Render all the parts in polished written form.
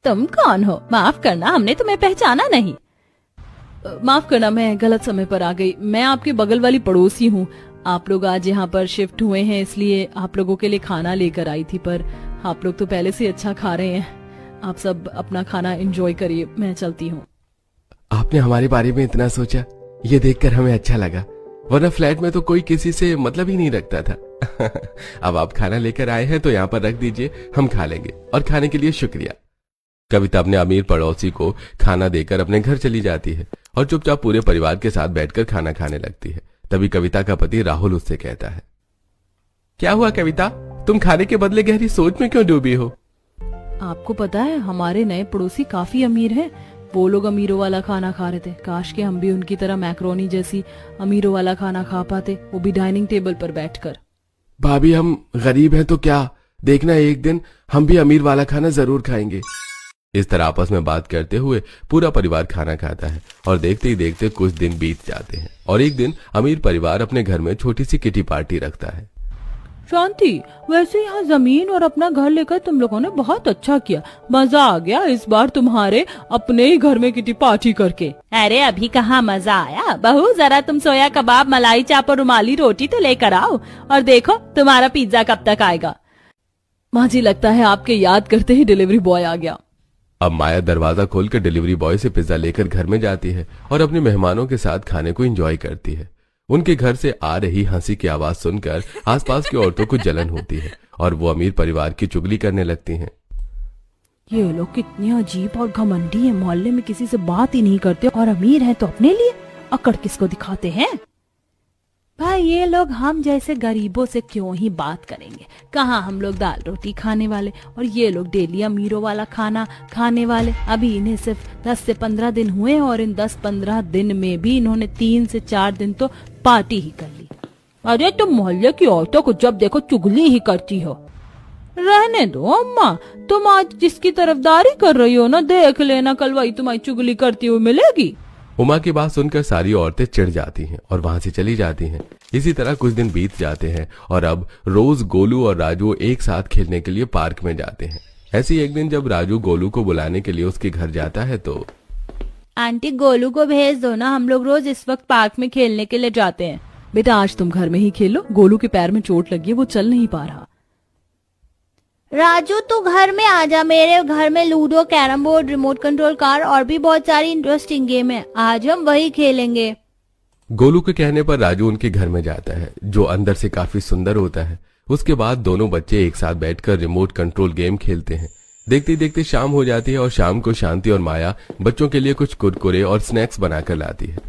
तुम कौन हो? माफ करना, हमने तुम्हें पहचाना नहीं। माफ करना, मैं गलत समय पर आ गई। मैं आपके बगल वाली पड़ोसी हूँ। आप लोग आज यहाँ पर शिफ्ट हुए हैं इसलिए आप लोगों के लिए खाना लेकर आई थी, पर आप लोग तो पहले से अच्छा खा रहे हैं। आप सब अपना खाना एंजॉय करिए, मैं चलती हूँ। आपने हमारे बारे में इतना सोचा, ये देखकर हमें अच्छा लगा, वरना फ्लैट में तो कोई किसी से मतलब ही नहीं रखता था। अब आप खाना लेकर आए हैं तो यहाँ पर रख दीजिए, हम खा लेंगे। और खाने के लिए शुक्रिया। कविता अपने अमीर पड़ोसी को खाना देकर अपने घर चली जाती है और चुपचाप पूरे परिवार के साथ बैठकर खाना खाने लगती है। तभी कविता का पति राहुल उससे कहता है, क्या हुआ कविता, तुम खाने के बदले गहरी सोच में क्यों डूबी हो? आपको पता है हमारे नए पड़ोसी काफी अमीर हैं। वो लोग अमीरों वाला खाना खा रहे थे। काश के हम भी उनकी तरह मैक्रोनी जैसी अमीरों वाला खाना खा पाते, वो भी डाइनिंग टेबल पर बैठकर। भाभी हम गरीब हैं तो क्या, देखना एक दिन हम भी अमीर वाला खाना जरूर खाएंगे। इस तरह आपस में बात करते हुए पूरा परिवार खाना खाता है और देखते ही देखते कुछ दिन बीत जाते हैं और एक दिन अमीर परिवार अपने घर में छोटी सी किटी पार्टी रखता है। शांति, वैसे यहाँ जमीन और अपना घर लेकर तुम लोगों ने बहुत अच्छा किया। मजा आ गया इस बार तुम्हारे अपने ही घर में किटी पार्टी करके। अरे अभी कहाँ मजा आया बहू, जरा तुम सोया कबाब, मलाई चाप और रुमाली रोटी तो लेकर आओ, और देखो तुम्हारा पिज्जा कब तक आएगा। माँ जी, लगता है आपके याद करते ही डिलीवरी बॉय आ गया। अब माया दरवाजा खोलकर डिलीवरी बॉय से पिज्जा लेकर घर में जाती है और अपने मेहमानों के साथ खाने को एंजॉय करती है। उनके घर से आ रही हंसी की आवाज सुनकर आसपास की औरतों को जलन होती है और वो अमीर परिवार की चुगली करने लगती हैं। ये लोग कितने अजीब और घमंडी हैं, मोहल्ले में किसी से बात ही नहीं करते और अमीर हैं तो अपने लिए अकड़ किसको दिखाते हैं। भाई ये लोग हम जैसे गरीबों से क्यों ही बात करेंगे। कहाँ हम लोग दाल रोटी खाने वाले और ये लोग डेली अमीरों वाला खाना खाने वाले। अभी इन्हें सिर्फ 10 से 15 दिन हुए और इन 10-15 दिन में भी इन्होंने 3 से 4 दिन तो पार्टी ही कर ली। अरे तुम मोहल्ले की औरतों को जब देखो चुगली ही करती हो। रहने दो अम्मा, तुम आज जिसकी तरफदारी कर रही हो ना, देख लेना कल वही तुम्हारी चुगली करती हुई मिलेगी। उमा की बात सुनकर सारी औरतें चिढ़ जाती हैं और वहां से चली जाती हैं। इसी तरह कुछ दिन बीत जाते हैं और अब रोज गोलू और राजू एक साथ खेलने के लिए पार्क में जाते हैं। ऐसे एक दिन जब राजू गोलू को बुलाने के लिए उसके घर जाता है तो आंटी गोलू को भेज दो ना, हम लोग रोज इस वक्त पार्क में खेलने के लिए जाते हैं। बेटा आज तुम घर में ही खेलो, गोलू के पैर में चोट लगी है, वो चल नहीं पा रहा। राजू तू घर में आजा, मेरे घर में ludo, carrom board, remote control car और भी बहुत सारी इंटरेस्टिंग गेम है, आज हम वही खेलेंगे। गोलू के कहने पर राजू उनके घर में जाता है जो अंदर से काफी सुंदर होता है। उसके बाद दोनों बच्चे एक साथ बैठकर रिमोट कंट्रोल गेम खेलते हैं। देखते देखते शाम हो जाती है और शाम को शांति और माया बच्चों के लिए कुछ कुरकुरे और स्नैक्स बनाकर लाती है।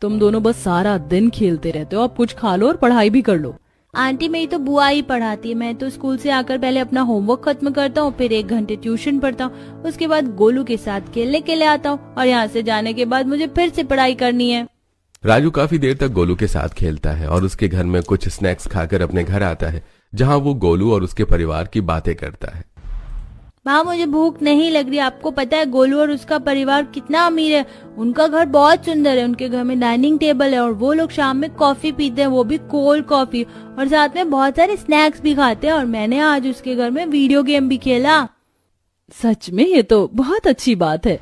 तुम दोनों बस सारा दिन खेलते रहते हो, अब कुछ खा लो और पढ़ाई भी कर लो। आंटी मेरी तो बुआ ही पढ़ाती है, मैं तो स्कूल से आकर पहले अपना होमवर्क खत्म करता हूँ, फिर 1 घंटे ट्यूशन पढ़ता हूँ, उसके बाद गोलू के साथ खेलने के लिए आता हूँ और यहाँ से जाने के बाद मुझे फिर से पढ़ाई करनी है। राजू काफी देर तक गोलू के साथ खेलता है और उसके घर में कुछ स्नैक्स खाकर अपने घर आता है जहाँ वो गोलू और उसके परिवार की बातें करता है। माँ मुझे भूख नहीं लग रही, आपको पता है गोलू और उसका परिवार कितना अमीर है, उनका घर बहुत सुंदर है, उनके घर में डाइनिंग टेबल है और वो लोग शाम में कॉफी पीते हैं, वो भी कोल्ड कॉफी, और साथ में बहुत सारे स्नैक्स भी खाते हैं और मैंने आज उसके घर में वीडियो गेम भी खेला। सच में ये तो बहुत अच्छी बात है।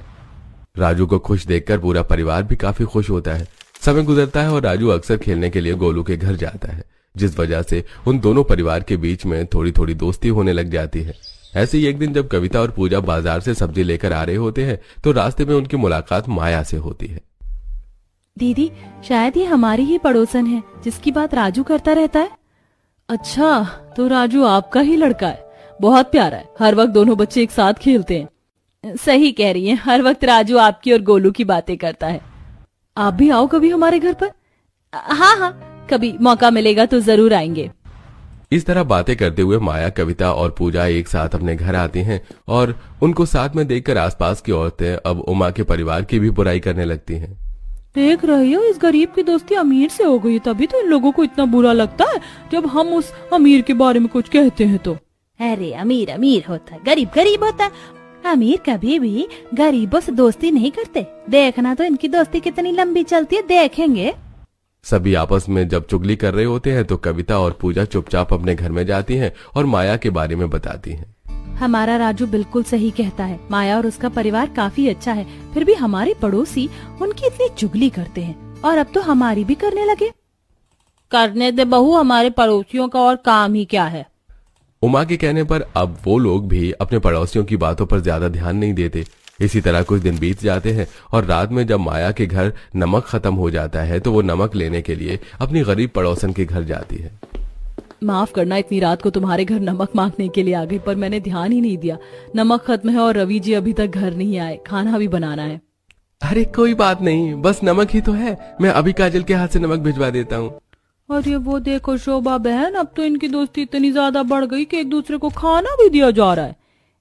राजू को खुश देखकर पूरा परिवार भी काफी खुश होता है। समय गुजरता है और राजू अक्सर खेलने के लिए गोलू के घर जाता है, जिस वजह से उन दोनों परिवार के बीच में थोड़ी थोड़ी दोस्ती होने लग जाती है। ऐसे ही एक दिन जब कविता और पूजा बाजार से सब्जी लेकर आ रहे होते हैं तो रास्ते में उनकी मुलाकात माया से होती है। दीदी शायद ये हमारी ही पड़ोसन है जिसकी बात राजू करता रहता है। अच्छा तो राजू आपका ही लड़का है, बहुत प्यारा है, हर वक्त दोनों बच्चे एक साथ खेलते हैं। सही कह रही हैं, हर वक्त राजू आपकी और गोलू की बातें करता है। आप भी आओ कभी हमारे घर पर। हाँ हाँ, कभी मौका मिलेगा तो जरूर आएंगे। इस तरह बातें करते हुए माया, कविता और पूजा एक साथ अपने घर आती हैं और उनको साथ में देखकर आसपास की औरतें अब उमा के परिवार की भी बुराई करने लगती हैं। देख रही हो, इस गरीब की दोस्ती अमीर से हो गई, तभी तो इन लोगों को इतना बुरा लगता है जब हम उस अमीर के बारे में कुछ कहते हैं तो। अरे अमीर अमीर होता है, गरीब गरीब होता है, अमीर कभी भी गरीबों से दोस्ती नहीं करते। देखना तो इनकी दोस्ती कितनी लंबी चलती है, देखेंगे। सभी आपस में जब चुगली कर रहे होते हैं तो कविता और पूजा चुपचाप अपने घर में जाती हैं और माया के बारे में बताती हैं। हमारा राजू बिल्कुल सही कहता है। माया और उसका परिवार काफी अच्छा है, फिर भी हमारे पड़ोसी उनकी इतनी चुगली करते हैं और अब तो हमारी भी करने लगे। करने दे बहू, हमारे पड़ोसियों का और काम ही क्या है। उमा के कहने पर अब वो लोग भी अपने पड़ोसियों की बातों पर ज्यादा ध्यान नहीं देते। इसी तरह कुछ दिन बीत जाते हैं और रात में जब माया के घर नमक खत्म हो जाता है तो वो नमक लेने के लिए अपनी गरीब पड़ोसन के घर जाती है। माफ करना, इतनी रात को तुम्हारे घर नमक मांगने के लिए आ गई, पर मैंने ध्यान ही नहीं दिया। नमक खत्म है और रवि जी अभी तक घर नहीं आए, खाना भी बनाना है। अरे कोई बात नहीं, बस नमक ही तो है, मैं अभी काजल के हाथ से नमक भिजवा देता हूँ। और ये वो देखो शोभा बहन, अब तो इनकी दोस्ती इतनी ज्यादा बढ़ गई कि एक दूसरे को खाना भी दिया जा रहा है।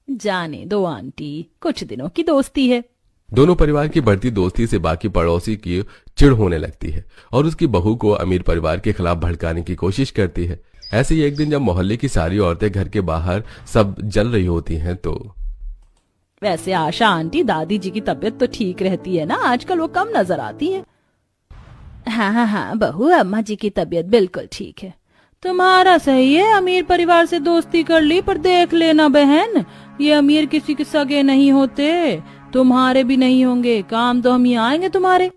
जाने दो आंटी, कुछ दिनों की दोस्ती है। दोनों परिवार की बढ़ती दोस्ती से बाकी पड़ोसी की चिढ़ होने लगती है और उसकी बहू को अमीर परिवार के खिलाफ भड़काने की कोशिश करती है। ऐसे ही एक दिन जब मोहल्ले की सारी औरतें घर के बाहर सब जल रही होती हैं तो वैसे आशा आंटी, दादी जी की तबीयत तो ठीक रहती है ना, आजकल वो कम नजर आती है। हाँ बहू, अम्मा जी की तबीयत बिल्कुल ठीक है। तुम्हारा सही है, अमीर परिवार से दोस्ती कर ली, पर देख लेना बहन, ये अमीर किसी के सगे नहीं होते, तुम्हारे भी नहीं होंगे। काम तो हम ही आएंगे तुम्हारे।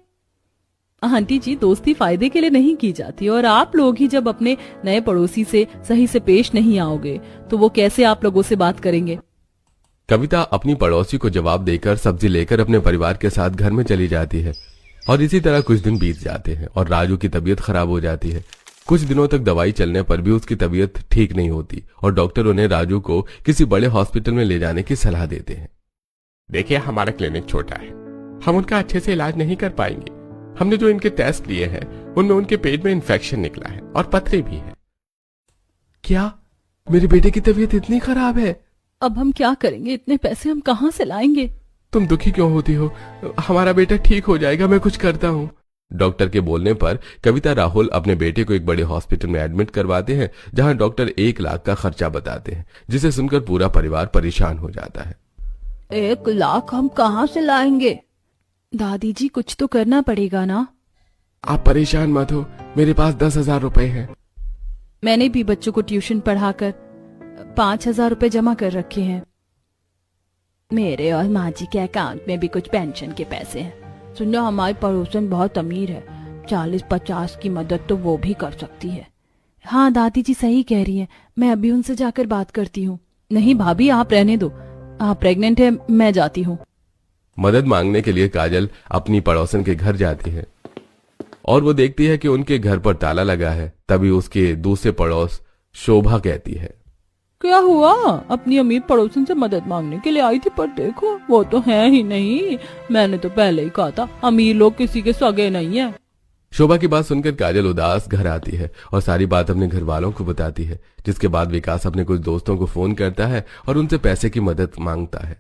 आंटी जी, दोस्ती फायदे के लिए नहीं की जाती, और आप लोग ही जब अपने नए पड़ोसी से सही से पेश नहीं आओगे तो वो कैसे आप लोगों से बात करेंगे। कविता अपनी पड़ोसी को जवाब देकर सब्जी लेकर अपने परिवार के साथ घर में चली जाती है और इसी तरह कुछ दिन बीत जाते हैं और राजू की तबीयत खराब हो जाती है। कुछ दिनों तक दवाई चलने पर भी उसकी तबीयत ठीक नहीं होती और डॉक्टर उन्हें राजू को किसी बड़े हॉस्पिटल में ले जाने की सलाह देते हैं। देखिए, हमारा क्लिनिक छोटा है, हम उनका अच्छे से इलाज नहीं कर पाएंगे। हमने जो इनके टेस्ट लिए हैं उनमें उनके पेट में इन्फेक्शन निकला है और पथरी भी है। क्या मेरे बेटे की तबीयत इतनी खराब है? अब हम क्या करेंगे, इतने पैसे हम कहाँ से लाएंगे। तुम दुखी क्यों होती हो, हमारा बेटा ठीक हो जाएगा, मैं कुछ करता हूँ। डॉक्टर के बोलने पर कविता राहुल अपने बेटे को एक बड़े हॉस्पिटल में एडमिट करवाते हैं जहां डॉक्टर 1 लाख का खर्चा बताते हैं, जिसे सुनकर पूरा परिवार परेशान हो जाता है। 1 लाख हम कहाँ से लाएंगे? दादी जी, कुछ तो करना पड़ेगा ना। आप परेशान मत हो, मेरे पास 10,000 रुपए हैं। मैंने भी बच्चों को ट्यूशन पढ़ाकर 5,000 रुपए जमा कर रखे हैं। मेरे और माँ जी के अकाउंट में भी कुछ पेंशन के पैसे हैं। सुनो, हमारी पड़ोसन बहुत अमीर है, 40-50 की मदद तो वो भी कर सकती है। हाँ दादी जी सही कह रही हैं, मैं अभी उनसे जाकर बात करती हूँ। नहीं भाभी, आप रहने दो, आप प्रेग्नेंट है, मैं जाती हूँ। मदद मांगने के लिए काजल अपनी पड़ोसन के घर जाती है और वो देखती है कि उनके घर पर ताला लगा है। तभी उसके दूसरे पड़ोस शोभा कहती है, क्या हुआ? अपनी अमीर पड़ोसन से मदद मांगने के लिए आई थी, पर देखो वो तो है ही नहीं। मैंने तो पहले ही कहा था, अमीर लोग किसी के सगे नहीं है। शोभा की बात सुनकर काजल उदास घर आती है और सारी बात अपने घर वालों को बताती है, जिसके बाद विकास अपने कुछ दोस्तों को फोन करता है और उनसे पैसे की मदद मांगता है।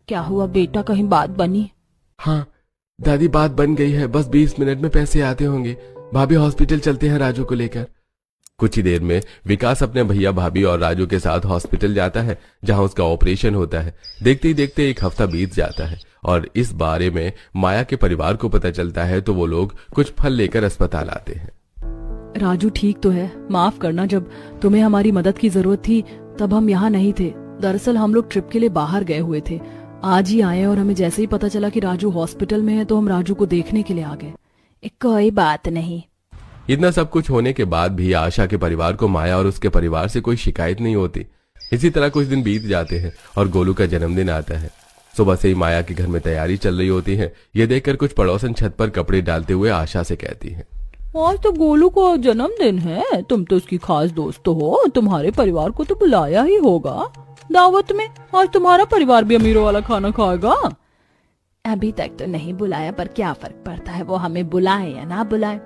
क्या हुआ बेटा, कहीं बात बनी? हाँ दादी, बात बन गई है, बस 20 मिनट में पैसे आते होंगे। भाभी हॉस्पिटल चलते हैं राजू को लेकर। कुछ ही देर में विकास अपने भैया भाभी और राजू के साथ हॉस्पिटल जाता है जहां उसका ऑपरेशन होता है। देखते ही देखते 1 हफ्ता बीत जाता है और इस बारे में माया के परिवार को पता चलता है तो वो लोग कुछ फल लेकर अस्पताल आते हैं। राजू ठीक तो है, माफ करना, जब तुम्हें हमारी मदद की जरूरत थी तब हम यहाँ नहीं थे। दरअसल हम लोग ट्रिप के लिए बाहर गए हुए थे, आज ही आए और हमें जैसे ही पता चला कि राजू हॉस्पिटल में है तो हम राजू को देखने के लिए आ गए। कोई बात नहीं। इतना सब कुछ होने के बाद भी आशा के परिवार को माया और उसके परिवार से कोई शिकायत नहीं होती। इसी तरह कुछ दिन बीत जाते हैं और गोलू का जन्मदिन आता है। सुबह से ही माया के घर में तैयारी चल रही होती है। ये देखकर कुछ पड़ोसन छत पर कपड़े डालते हुए आशा से कहती है, आज तो गोलू का जन्मदिन है, तुम तो उसकी खास दोस्त हो, तुम्हारे परिवार को तो बुलाया ही होगा दावत में। आज तुम्हारा परिवार भी अमीरों वाला खाना खाएगा। अभी तक तो नहीं बुलाया, पर क्या फर्क पड़ता है वो हमें बुलाए या ना बुलाए।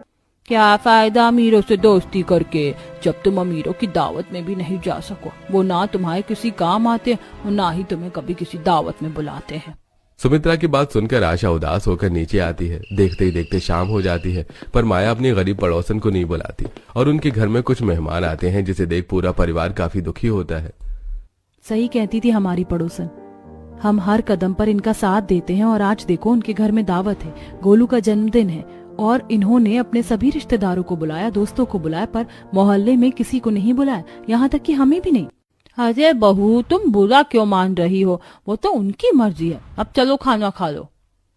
क्या फायदा अमीरों से दोस्ती करके जब तुम अमीरों की दावत में भी नहीं जा सको। वो ना तुम्हारे किसी काम आते और ना ही तुम्हें कभी किसी दावत में बुलाते हैं। सुमित्रा की बात सुनकर आशा उदास होकर नीचे आती है। देखते ही देखते शाम हो जाती है, पर माया अपनी गरीब पड़ोसन को नहीं बुलाती और उनके घर में कुछ मेहमान आते हैं जिसे देख पूरा परिवार काफी दुखी होता है। सही कहती थी हमारी पड़ोसन, हम हर कदम पर इनका साथ देते हैं और आज देखो उनके घर में दावत है, गोलू का जन्मदिन है और इन्होंने अपने सभी रिश्तेदारों को बुलाया, दोस्तों को बुलाया, पर मोहल्ले में किसी को नहीं बुलाया, यहाँ तक कि हमें भी नहीं। अरे बहू, तुम बुरा क्यों मान रही हो? वो तो उनकी मर्जी है। अब चलो खाना खा लो।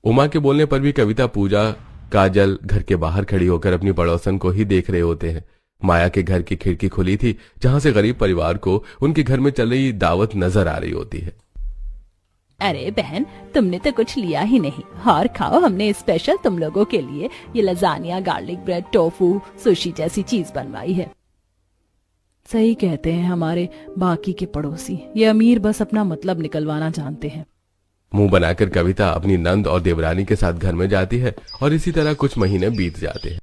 उमा के बोलने पर भी कविता, पूजा, काजल घर के बाहर खड़ी होकर अपनी पड़ोसन को ही देख रहे होते हैं। माया के घर की खिड़की खुली थी, जहां से गरीब परिवार को उनके घर में चल रही दावत नजर आ रही होती है। अरे बहन, तुमने तो कुछ लिया ही नहीं। और खाओ, हमने स्पेशल तुम लोगों के लिए ये lasagne, garlic bread, tofu, sushi जैसी चीज बनवाई है। सही कहते हैं हमारे बाकी के पड़ोसी, ये अमीर बस अपना मतलब निकलवाना जानते हैं। मुंह बनाकर कविता अपनी नंद और देवरानी के साथ घर में जाती है और इसी तरह कुछ महीने बीत जाते हैं।